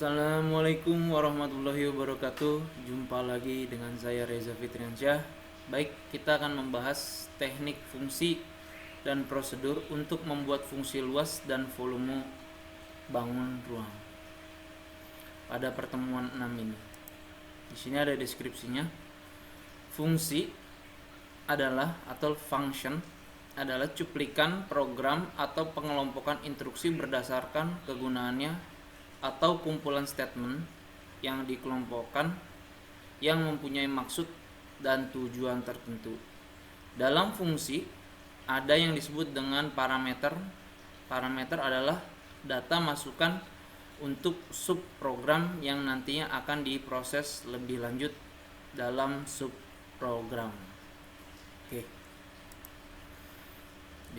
Assalamualaikum warahmatullahi wabarakatuh. Jumpa lagi dengan saya Reza Fitriansyah. Baik, kita akan membahas teknik fungsi dan prosedur untuk membuat fungsi luas dan volume bangun ruang. Pada pertemuan 6 ini. Di sini ada deskripsinya. Fungsi adalah atau function adalah cuplikan program atau pengelompokan instruksi berdasarkan kegunaannya atau kumpulan statement yang dikelompokkan yang mempunyai maksud dan tujuan tertentu. Dalam fungsi ada yang disebut dengan parameter. Parameter adalah data masukan untuk subprogram yang nantinya akan diproses lebih lanjut dalam subprogram. Oke.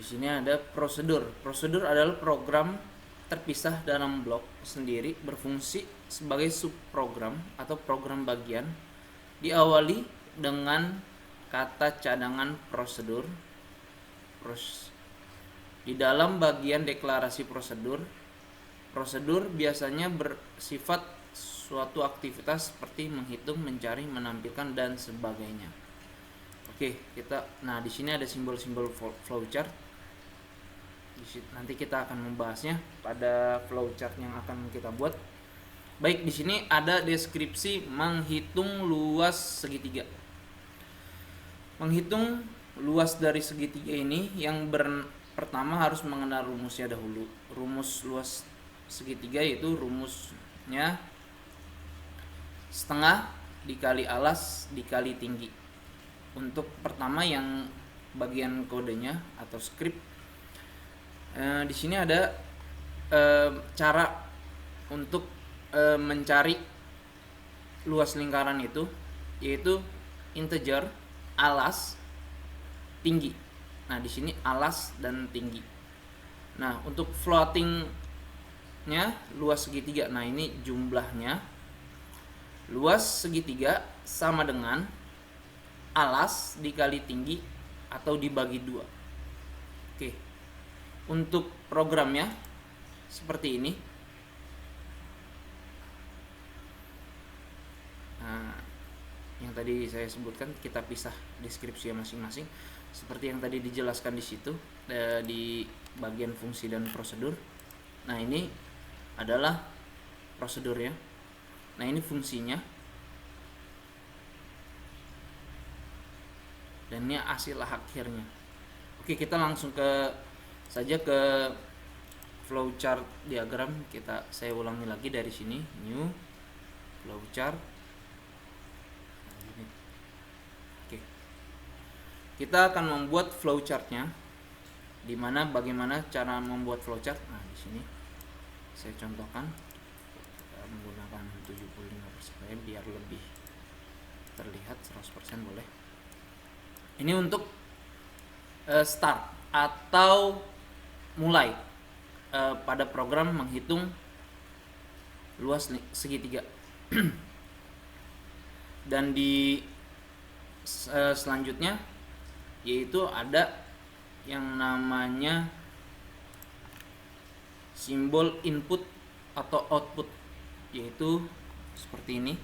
Di sini ada prosedur. Prosedur adalah program terpisah dalam blok sendiri berfungsi sebagai subprogram atau program bagian. Diawali dengan kata cadangan prosedur. Di dalam bagian deklarasi prosedur, prosedur biasanya bersifat suatu aktivitas seperti menghitung, mencari, menampilkan dan sebagainya. Oke, di sini ada simbol-simbol flowchart. Nanti kita akan membahasnya pada flowchart yang akan kita buat. Baik, di sini ada deskripsi menghitung luas segitiga. Menghitung luas dari segitiga ini pertama harus mengenal rumusnya dahulu. Rumus luas segitiga yaitu rumusnya setengah dikali alas dikali tinggi. Untuk pertama yang bagian kodenya atau script, di sini ada cara untuk mencari luas lingkaran itu, yaitu integer, alas, tinggi. Nah, di sini alas dan tinggi. Nah, untuk floatingnya luas segitiga. Nah, ini jumlahnya. Luas segitiga sama dengan alas dikali tinggi atau dibagi 2. Oke. Untuk programnya seperti ini. Nah, yang tadi saya sebutkan kita pisah deskripsinya masing-masing seperti yang tadi dijelaskan di situ di bagian fungsi dan prosedur. Nah, ini adalah prosedurnya. Nah, ini fungsinya. Dan ini hasil akhirnya. Oke, kita langsung saja ke flowchart diagram. Saya ulangi lagi dari sini, new flowchart. Oke. Kita akan membuat flowchartnya. Bagaimana cara membuat flowchart? Nah, di sini saya contohkan. Kita menggunakan 75% biar lebih terlihat. 100% boleh. Ini untuk start atau mulai pada program menghitung luas segitiga. Dan di selanjutnya yaitu ada yang namanya simbol input atau output, yaitu seperti ini.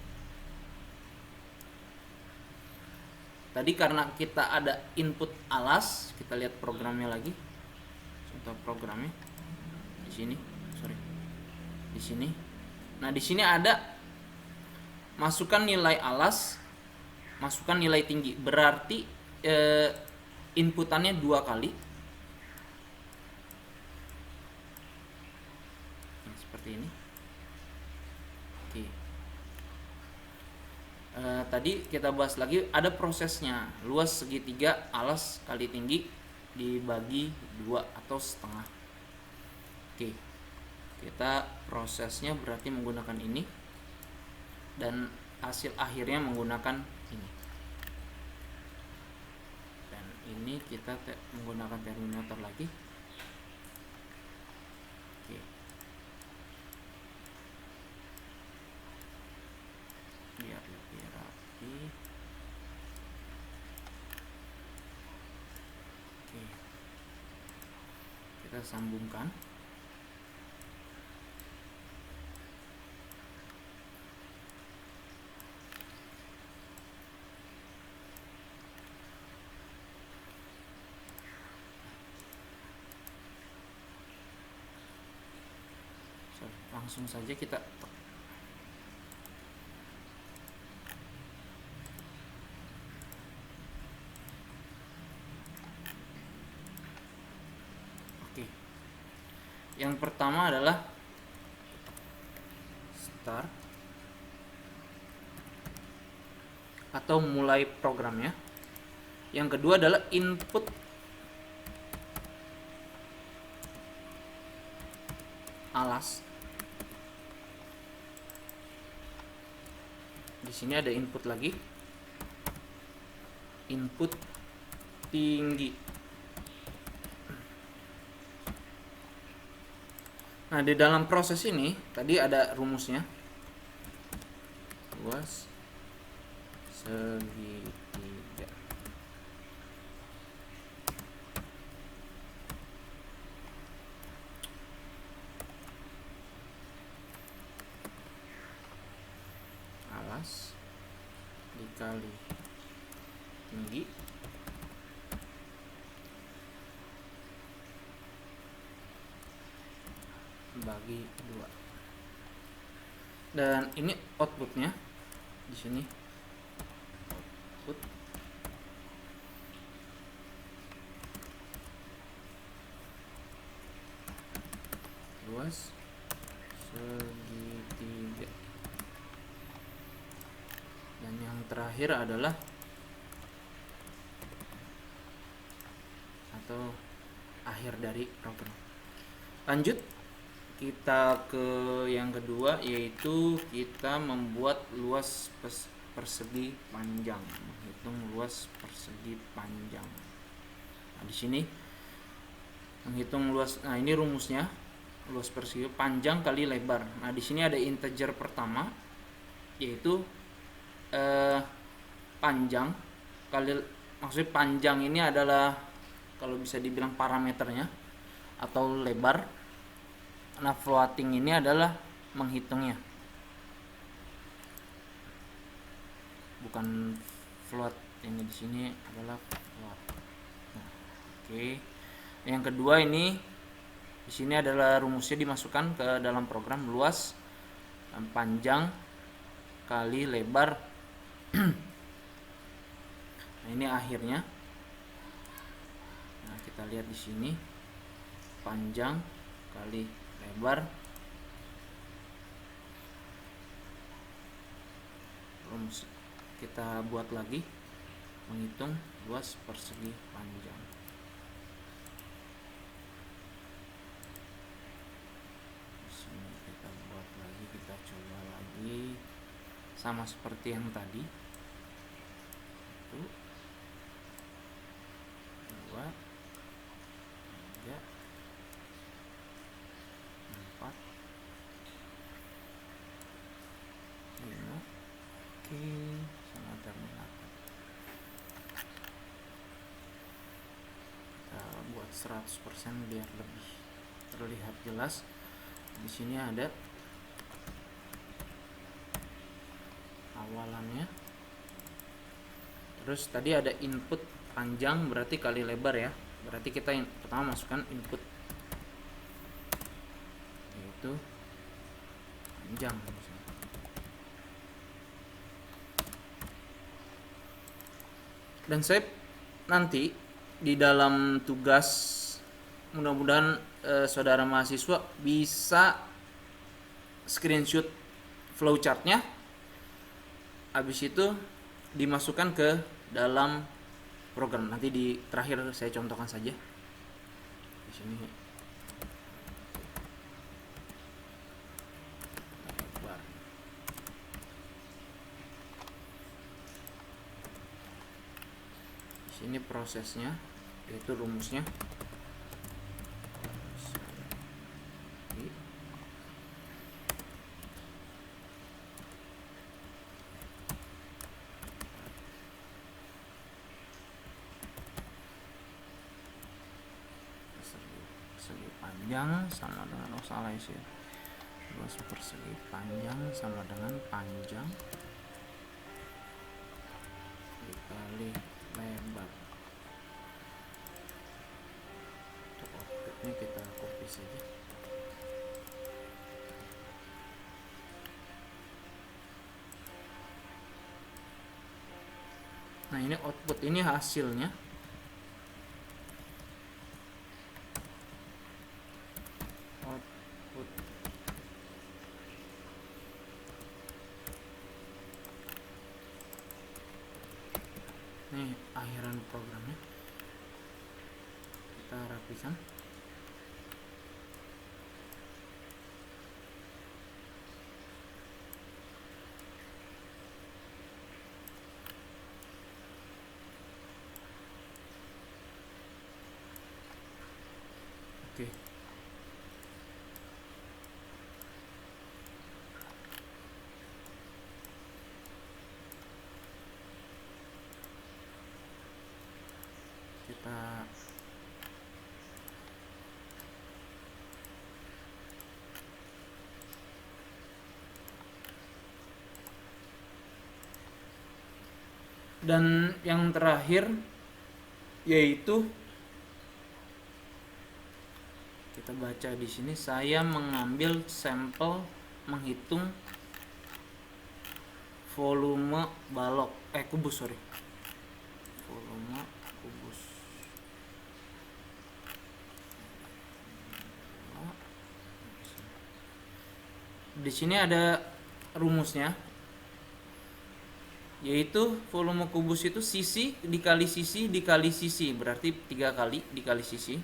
Tadi karena kita ada input alas, kita lihat programnya lagi. Contoh programnya di sini, di sini. Nah, di sini ada masukkan nilai alas, masukkan nilai tinggi. Berarti inputannya 2 kali. Nah, seperti ini. Oke. Tadi kita bahas lagi ada prosesnya. Luas segitiga alas kali tinggi dibagi 2 atau setengah. Oke. Kita prosesnya berarti menggunakan ini. Dan hasil akhirnya menggunakan ini. Dan ini kita menggunakan terminator lagi. Oke. Biar lebih rapi. Oke. Kita sambungkan. langsung saja kita oke. Yang pertama adalah start atau mulai programnya. Yang kedua adalah input alas. Di sini ada input lagi, input tinggi. Nah, di dalam proses ini tadi ada rumusnya, luas segitiga. Alas dikali tinggi bagi 2. Dan ini outputnya di sini. Output luas segitiga. Dan yang terakhir adalah atau akhir dari program. Lanjut kita ke yang kedua, yaitu kita membuat luas persegi panjang, menghitung luas persegi panjang. Nah, di sini menghitung luas. Nah, ini rumusnya, luas persegi panjang kali lebar. Nah, di sini ada integer pertama, yaitu panjang kali, maksudnya panjang ini adalah kalau bisa dibilang parameternya atau lebar. Nah, floating ini adalah menghitungnya, bukan float. Ini di sini adalah float. Nah, oke. Yang kedua ini di sini adalah rumusnya dimasukkan ke dalam program, luas panjang kali lebar. Nah, ini akhirnya. Nah, kita lihat di sini panjang kali lebar rumus. Kita buat lagi menghitung luas persegi panjang. Di sini kita buat lagi, kita coba lagi sama seperti yang tadi. 1 2 3 4 5. Oke, sama terminator. Kita buat 100% biar lebih terlihat jelas. Di sini ada awalannya. Terus tadi ada input panjang berarti kali lebar ya. Berarti kita pertama masukkan input, yaitu panjang. Dan saya nanti di dalam tugas, mudah-mudahan saudara mahasiswa bisa screenshot flowchartnya, habis itu dimasukkan ke dalam program. Nanti di terakhir saya contohkan saja. Di sini ini prosesnya, yaitu rumusnya. Persegi panjang sama dengan, oh salah sih, luas persegi panjang sama dengan panjang dikali lebar. Untuk outputnya kita copy saja. Nah, ini output, ini hasilnya. Output. Nih akhiran programnya. Kita rapikan. Oke. Kita dan yang terakhir yaitu kita baca di sini, saya mengambil sampel menghitung volume balok kubus, volume kubus. Di sini ada rumusnya, yaitu volume kubus itu sisi dikali sisi dikali sisi, berarti 3 kali dikali sisi.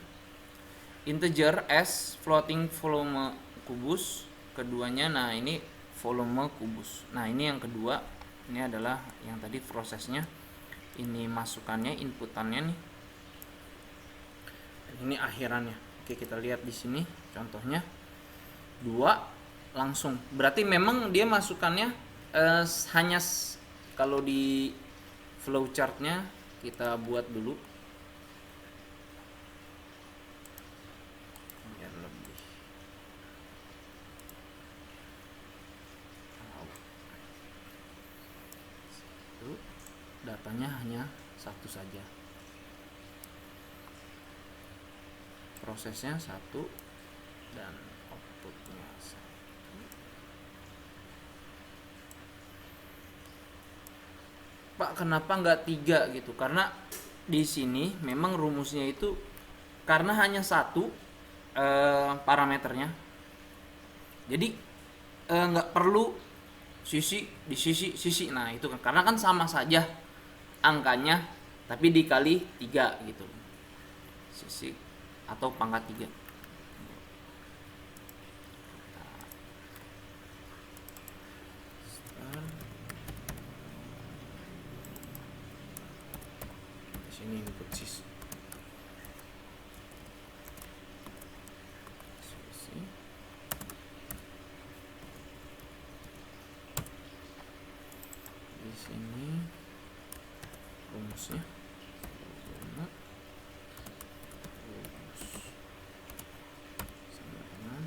Integer S floating volume kubus, keduanya. Nah, ini volume kubus. Nah, ini yang kedua, ini adalah yang tadi prosesnya, ini masukannya, inputannya nih, dan ini akhirannya. Oke, kita lihat di sini contohnya 2 langsung, berarti memang dia masukannya hanya kalau di flowchartnya kita buat dulu biar lebih datanya hanya satu saja, prosesnya satu dan outputnya satu. Pak, kenapa nggak 3 gitu? Karena di sini memang rumusnya itu karena hanya satu parameternya, jadi nggak perlu sisi di sisi. Nah, itu kan karena kan sama saja angkanya, tapi dikali 3 gitu, sisi atau pangkat 3. Sini input sisi. Di sini rumusnya rumus sama dengan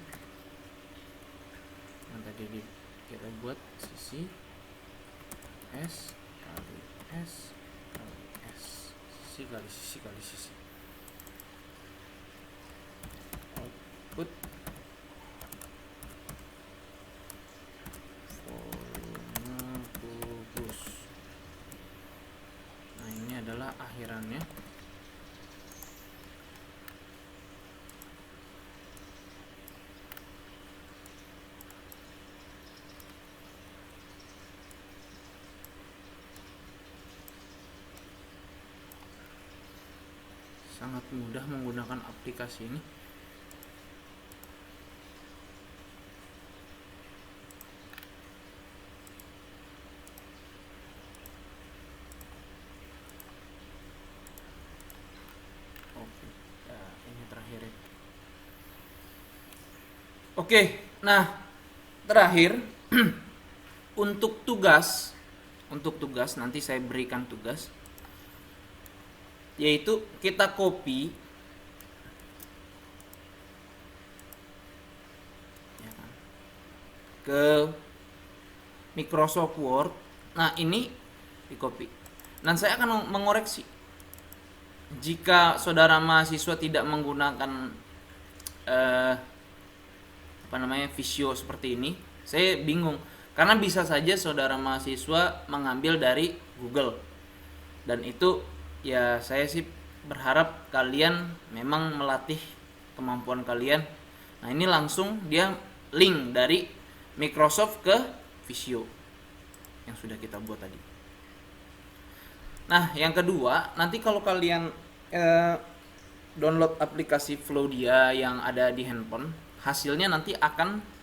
yang tadi kita buat, sisi S kali S kali S, sisi kali sisi kali sisi. Output volume kubus. Nah, ini adalah akhirannya. Sangat mudah menggunakan aplikasi ini. Oke, ini terakhir ya. Oke, nah terakhir untuk tugas nanti saya berikan tugas, yaitu kita copy ya kan, ke Microsoft Word. Nah, ini di copy, dan saya akan mengoreksi jika saudara mahasiswa tidak menggunakan Visio seperti ini. Saya bingung karena bisa saja saudara mahasiswa mengambil dari Google Dan itu ya saya sih berharap kalian memang melatih kemampuan kalian. Nah, ini langsung dia link dari Microsoft ke Visio yang sudah kita buat tadi. Nah, yang kedua, nanti kalau kalian download aplikasi Flowdia yang ada di handphone, hasilnya nanti akan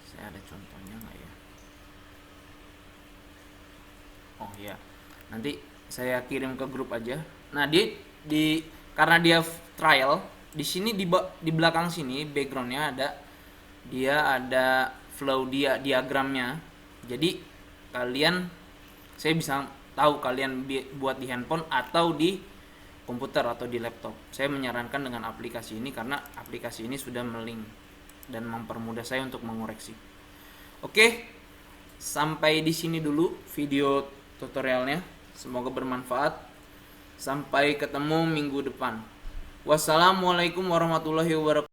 saya ada contohnya nggak ya? Oh ya, nanti saya kirim ke grup aja. Nah, di karena dia trial, di sini di belakang sini backgroundnya ada flow diagramnya. Jadi saya bisa tahu kalian buat di handphone atau di komputer atau di laptop. Saya menyarankan dengan aplikasi ini karena aplikasi ini sudah melink dan mempermudah saya untuk mengoreksi. Oke, sampai di sini dulu video tutorialnya. Semoga bermanfaat. Sampai ketemu minggu depan. Wassalamualaikum warahmatullahi wabarakatuh.